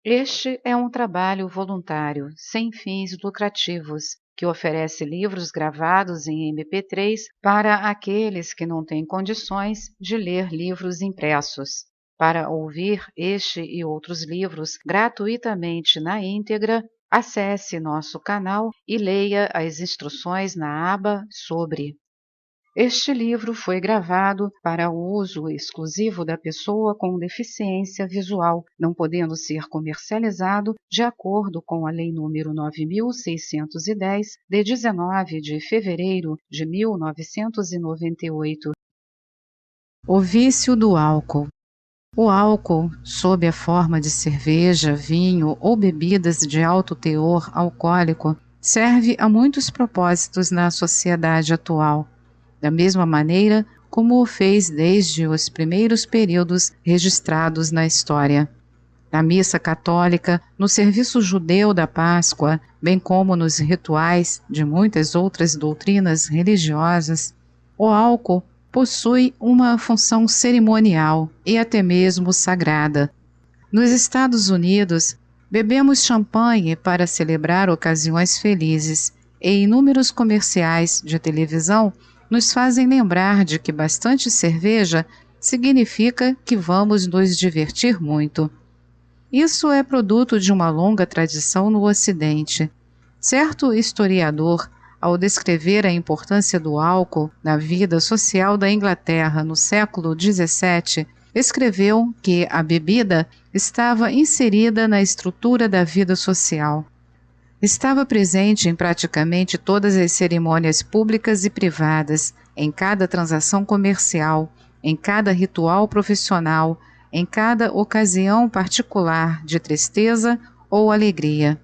Este é um trabalho voluntário, sem fins lucrativos, que oferece livros gravados em MP3 para aqueles que não têm condições de ler livros impressos. Para ouvir este e outros livros gratuitamente na íntegra, acesse nosso canal e leia as instruções na aba Sobre. Este livro foi gravado para o uso exclusivo da pessoa com deficiência visual, não podendo ser comercializado de acordo com a Lei nº 9.610, de 19 de fevereiro de 1998. O vício do álcool. O álcool, sob a forma de cerveja, vinho ou bebidas de alto teor alcoólico, serve a muitos propósitos na sociedade atual, da mesma maneira como o fez desde os primeiros períodos registrados na história. Na missa católica, no serviço judeu da Páscoa, bem como nos rituais de muitas outras doutrinas religiosas, o álcool possui uma função cerimonial e até mesmo sagrada. Nos Estados Unidos, bebemos champanhe para celebrar ocasiões felizes, e inúmeros comerciais de televisão nos fazem lembrar de que bastante cerveja significa que vamos nos divertir muito. Isso é produto de uma longa tradição no Ocidente. Certo historiador, ao descrever a importância do álcool na vida social da Inglaterra no século XVII, escreveu que a bebida estava inserida na estrutura da vida social. Estava presente em praticamente todas as cerimônias públicas e privadas, em cada transação comercial, em cada ritual profissional, em cada ocasião particular de tristeza ou alegria.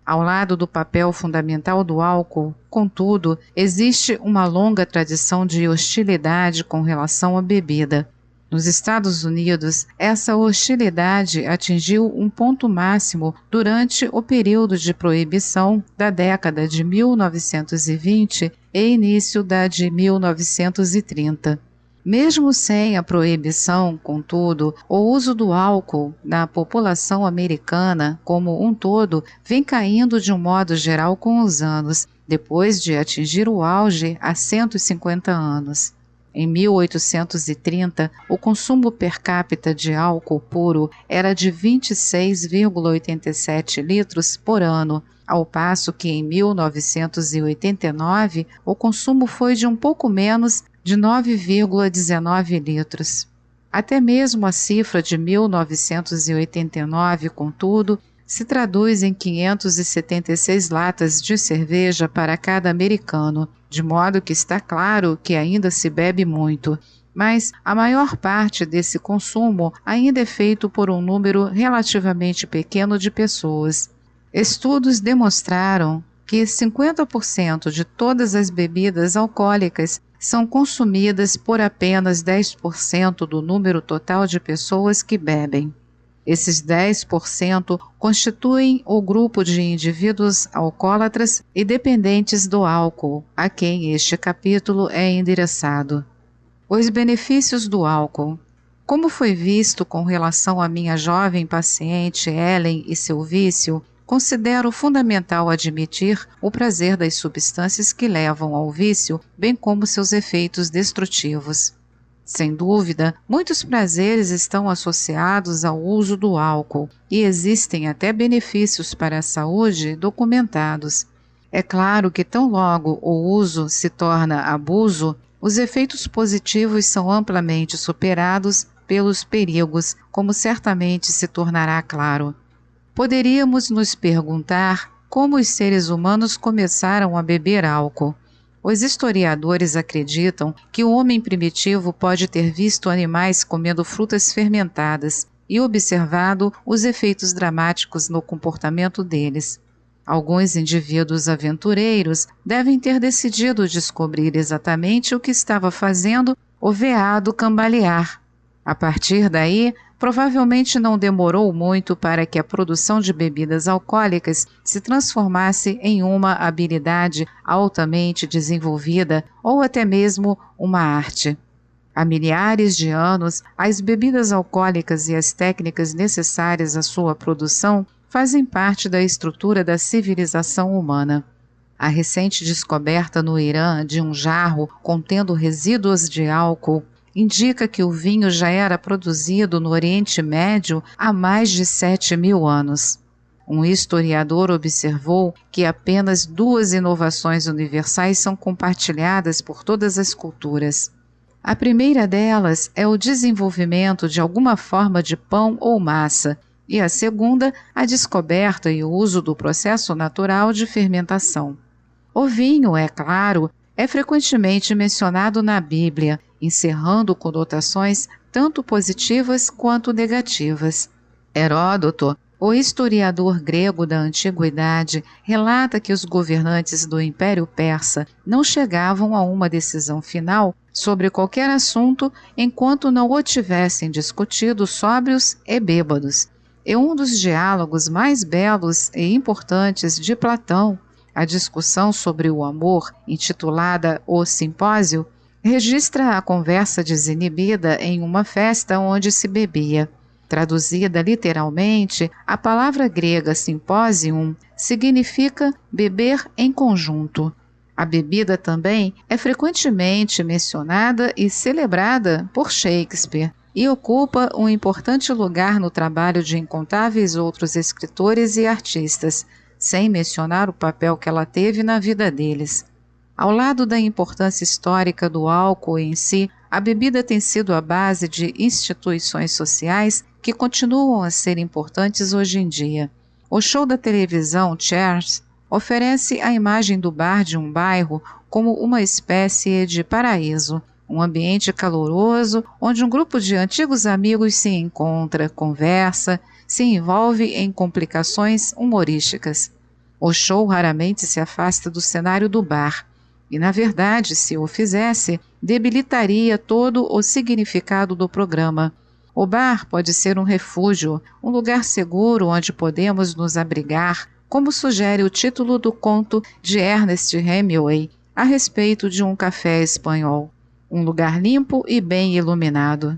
Ao lado do papel fundamental do álcool, contudo, existe uma longa tradição de hostilidade com relação à bebida. Nos Estados Unidos, essa hostilidade atingiu um ponto máximo durante o período de proibição da década de 1920 e início da de 1930. Mesmo sem a proibição, contudo, o uso do álcool na população americana como um todo vem caindo de um modo geral com os anos, depois de atingir o auge há 150 anos. Em 1830, o consumo per capita de álcool puro era de 26,87 litros por ano, ao passo que em 1989 o consumo foi de um pouco menos de 9,19 litros. Até mesmo a cifra de 1989, contudo, se traduz em 576 latas de cerveja para cada americano, de modo que está claro que ainda se bebe muito, mas a maior parte desse consumo ainda é feito por um número relativamente pequeno de pessoas. Estudos demonstraram que 50% de todas as bebidas alcoólicas são consumidas por apenas 10% do número total de pessoas que bebem. Esses 10% constituem o grupo de indivíduos alcoólatras e dependentes do álcool, a quem este capítulo é endereçado. Os benefícios do álcool. Como foi visto com relação à minha jovem paciente Ellen e seu vício, considero fundamental admitir o prazer das substâncias que levam ao vício, bem como seus efeitos destrutivos. Sem dúvida, muitos prazeres estão associados ao uso do álcool e existem até benefícios para a saúde documentados. É claro que tão logo o uso se torna abuso, os efeitos positivos são amplamente superados pelos perigos, como certamente se tornará claro. Poderíamos nos perguntar como os seres humanos começaram a beber álcool. Os historiadores acreditam que o homem primitivo pode ter visto animais comendo frutas fermentadas e observado os efeitos dramáticos no comportamento deles. Alguns indivíduos aventureiros devem ter decidido descobrir exatamente o que estava fazendo o veado cambalear. A partir daí, provavelmente não demorou muito para que a produção de bebidas alcoólicas se transformasse em uma habilidade altamente desenvolvida ou até mesmo uma arte. Há milhares de anos, as bebidas alcoólicas e as técnicas necessárias à sua produção fazem parte da estrutura da civilização humana. A recente descoberta no Irã de um jarro contendo resíduos de álcool indica que o vinho já era produzido no Oriente Médio há mais de 7.000 anos. Um historiador observou que apenas 2 inovações universais são compartilhadas por todas as culturas. A primeira delas é o desenvolvimento de alguma forma de pão ou massa, e a segunda, a descoberta e o uso do processo natural de fermentação. O vinho, é claro, é frequentemente mencionado na Bíblia, encerrando conotações tanto positivas quanto negativas. Heródoto, o historiador grego da antiguidade, relata que os governantes do Império Persa não chegavam a uma decisão final sobre qualquer assunto enquanto não o tivessem discutido sóbrios e bêbados. E um dos diálogos mais belos e importantes de Platão, a discussão sobre o amor, intitulada O Simpósio, registra a conversa desinibida em uma festa onde se bebia. Traduzida literalmente, a palavra grega simpósium significa beber em conjunto. A bebida também é frequentemente mencionada e celebrada por Shakespeare e ocupa um importante lugar no trabalho de incontáveis outros escritores e artistas, sem mencionar o papel que ela teve na vida deles. Ao lado da importância histórica do álcool em si, a bebida tem sido a base de instituições sociais que continuam a ser importantes hoje em dia. O show da televisão Cheers oferece a imagem do bar de um bairro como uma espécie de paraíso, um ambiente caloroso onde um grupo de antigos amigos se encontra, conversa, se envolve em complicações humorísticas. O show raramente se afasta do cenário do bar, e, na verdade, se o fizesse, debilitaria todo o significado do programa. O bar pode ser um refúgio, um lugar seguro onde podemos nos abrigar, como sugere o título do conto de Ernest Hemingway a respeito de um café espanhol. Um lugar limpo e bem iluminado.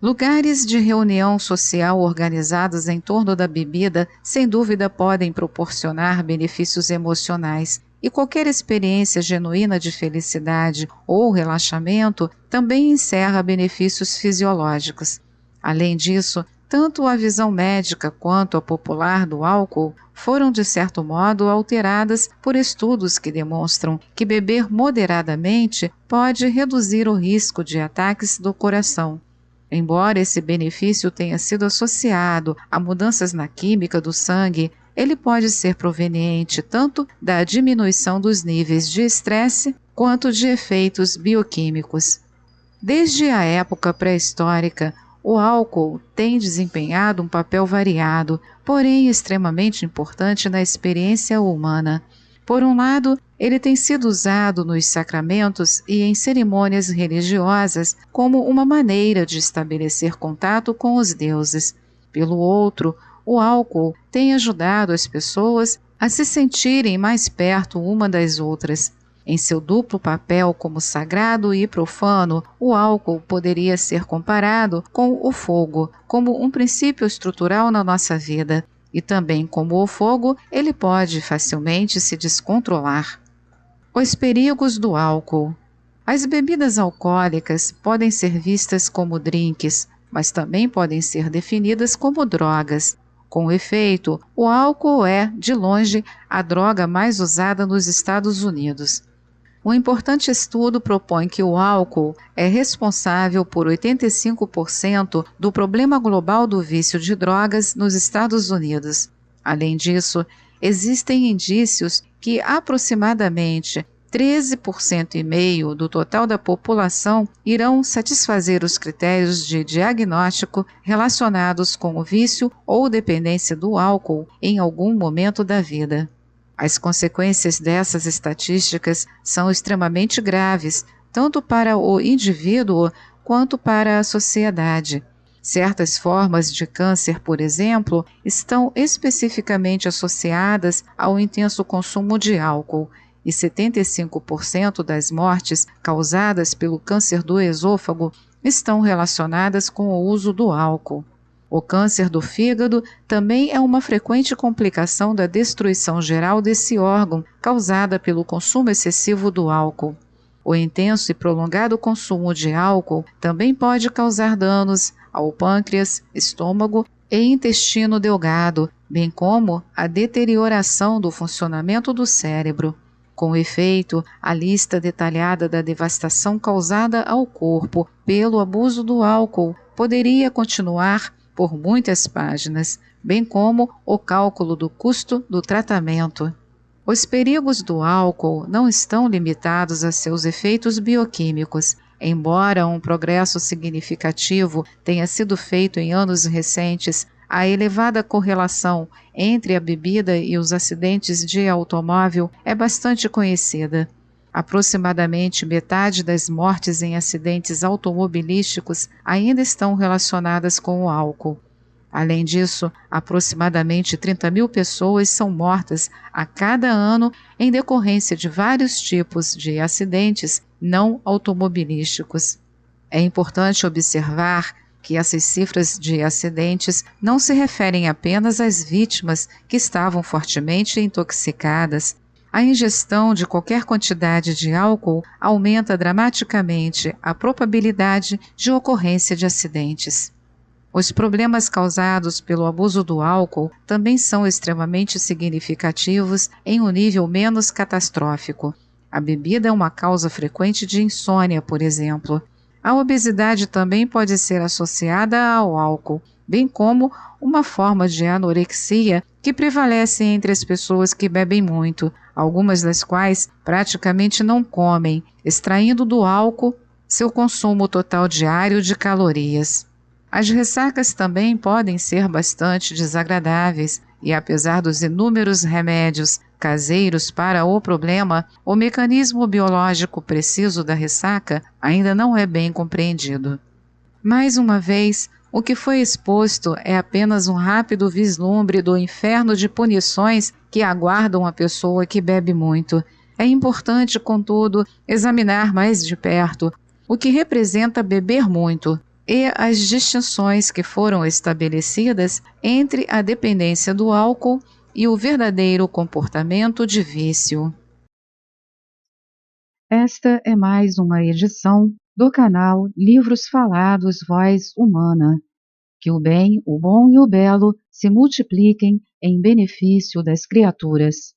Lugares de reunião social organizados em torno da bebida, sem dúvida, podem proporcionar benefícios emocionais, e qualquer experiência genuína de felicidade ou relaxamento também encerra benefícios fisiológicos. Além disso, tanto a visão médica quanto a popular do álcool foram, de certo modo, alteradas por estudos que demonstram que beber moderadamente pode reduzir o risco de ataques do coração. Embora esse benefício tenha sido associado a mudanças na química do sangue, ele pode ser proveniente tanto da diminuição dos níveis de estresse quanto de efeitos bioquímicos. Desde a época pré-histórica, o álcool tem desempenhado um papel variado, porém extremamente importante na experiência humana. Por um lado, ele tem sido usado nos sacramentos e em cerimônias religiosas como uma maneira de estabelecer contato com os deuses. Pelo outro, o álcool tem ajudado as pessoas a se sentirem mais perto uma das outras. Em seu duplo papel como sagrado e profano, o álcool poderia ser comparado com o fogo, como um princípio estrutural na nossa vida. E também como o fogo, ele pode facilmente se descontrolar. Os perigos do álcool. As bebidas alcoólicas podem ser vistas como drinks, mas também podem ser definidas como drogas. Com efeito, o álcool é, de longe, a droga mais usada nos Estados Unidos. Um importante estudo propõe que o álcool é responsável por 85% do problema global do vício de drogas nos Estados Unidos. Além disso, existem indícios que aproximadamente 13,5% do total da população irão satisfazer os critérios de diagnóstico relacionados com o vício ou dependência do álcool em algum momento da vida. As consequências dessas estatísticas são extremamente graves, tanto para o indivíduo quanto para a sociedade. Certas formas de câncer, por exemplo, estão especificamente associadas ao intenso consumo de álcool, e 75% das mortes causadas pelo câncer do esôfago estão relacionadas com o uso do álcool. O câncer do fígado também é uma frequente complicação da destruição geral desse órgão, causada pelo consumo excessivo do álcool. O intenso e prolongado consumo de álcool também pode causar danos ao pâncreas, estômago e intestino delgado, bem como a deterioração do funcionamento do cérebro. Com efeito, a lista detalhada da devastação causada ao corpo pelo abuso do álcool poderia continuar por muitas páginas, bem como o cálculo do custo do tratamento. Os perigos do álcool não estão limitados a seus efeitos bioquímicos. Embora um progresso significativo tenha sido feito em anos recentes, a elevada correlação entre a bebida e os acidentes de automóvel é bastante conhecida. Aproximadamente metade das mortes em acidentes automobilísticos ainda estão relacionadas com o álcool. Além disso, aproximadamente 30.000 pessoas são mortas a cada ano em decorrência de vários tipos de acidentes não automobilísticos. É importante observar que essas cifras de acidentes não se referem apenas às vítimas que estavam fortemente intoxicadas. A ingestão de qualquer quantidade de álcool aumenta dramaticamente a probabilidade de ocorrência de acidentes. Os problemas causados pelo abuso do álcool também são extremamente significativos em um nível menos catastrófico. A bebida é uma causa frequente de insônia, por exemplo. A obesidade também pode ser associada ao álcool, bem como uma forma de anorexia que prevalece entre as pessoas que bebem muito, algumas das quais praticamente não comem, extraindo do álcool seu consumo total diário de calorias. As ressacas também podem ser bastante desagradáveis e, apesar dos inúmeros remédios caseiros para o problema, o mecanismo biológico preciso da ressaca ainda não é bem compreendido. Mais uma vez, o que foi exposto é apenas um rápido vislumbre do inferno de punições que aguardam a pessoa que bebe muito. É importante, contudo, examinar mais de perto o que representa beber muito e as distinções que foram estabelecidas entre a dependência do álcool e o verdadeiro comportamento de vício. Esta é mais uma edição do canal Livros Falados Voz Humana. Que o bem, o bom e o belo se multipliquem em benefício das criaturas.